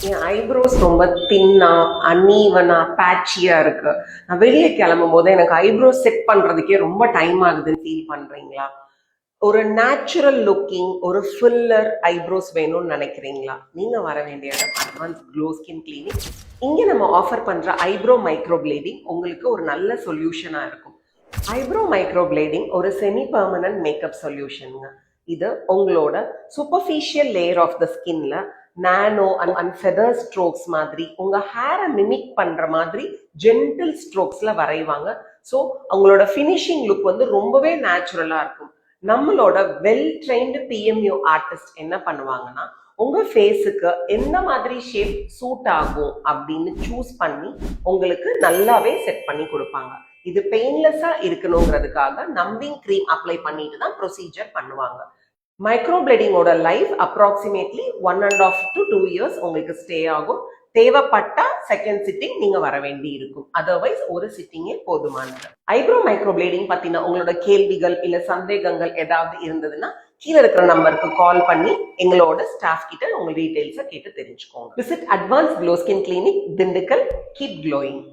என் eyebrows ரொம்ப தின்னா அன்ஈவனா பேட்சியா இருக்கு. நான் வெளியே கிளம்பும் போது எனக்கு ஐப்ரோஸ் செட் பண்றதுக்கே ரொம்ப டைம் ஆகுதுன்னு ஃபீல் பண்றீங்களா? ஒரு நேச்சுரல் லுக்கிங் ஒரு ஃபில்லர் ஐப்ரோஸ் வேணும்னு நினைக்கிறீங்களா? நீங்க வர வேண்டிய இடம் அட்வான்ஸ் க்ளோ ஸ்கின் கிளினிக். இங்க நம்ம ஆஃபர் பண்ற ஐப்ரோ மைக்ரோ பிளேடிங் உங்களுக்கு ஒரு நல்ல சொல்யூஷனா இருக்கும். ஐப்ரோ மைக்ரோ பிளேடிங் ஒரு செமி பெர்மனன்ட் மேக்கப் சொல்யூஷனுங்க. இது உங்களோட சூப்பர்ஃபிஷியல் லேயர் ஆஃப் த ஸ்கின்ல நானோ அண்ட் ஃபெதர் ஸ்ட்ரோக்ஸ் மாதிரி உங்க ஹேரை மிமிக் பண்ற மாதிரி ஜென்டில் ஸ்ட்ரோக்ஸ்ல வரைவாங்க. ஸோ அவங்களோட ஃபினிஷிங் லுக் வந்து ரொம்பவே நேச்சுரலா இருக்கும். நம்மளோட வெல் ட்ரெயின்டு பிஎம்யூ ஆர்டிஸ்ட் என்ன பண்ணுவாங்கன்னா உங்க ஃபேஸுக்கு எந்த மாதிரி ஷேப் சூட் ஆகும் அப்படின்னு சூஸ் பண்ணி உங்களுக்கு நல்லாவே செட் பண்ணி கொடுப்பாங்க. இது பெயின்லெஸ்ஸா இருக்கணுங்கிறதுக்காக நம்பிங் க்ரீம் அப்ளை பண்ணிட்டு தான் ப்ரொசீஜர் பண்ணுவாங்க. மைக்ரோ பிளேடிங்கோட லைஃப் அப்ராக்சிமேட்லி 1.5 to 2 years உங்களுக்கு ஸ்டே ஆகும். தேவைப்பட்டா செகண்ட் சிட்டிங் நீங்க வர வேண்டி இருக்கும். அதர்வைஸ் ஒரு சிட்டிங்கே போதுமானது. ஐப்ரோ மைக்ரோ பிளேடிங் பத்தின உங்களோட கேள்விகள் இல்ல சந்தேகங்கள் ஏதாவது இருந்ததுன்னா கீழே இருக்கிற நம்பருக்கு கால் பண்ணி எங்களோட ஸ்டாஃப் கிட்ட உங்க டீடைல்ஸை கேட்டு தெரிஞ்சுக்கோங்க. Visit advance glow skin clinic, Dindigul. Keep glowing.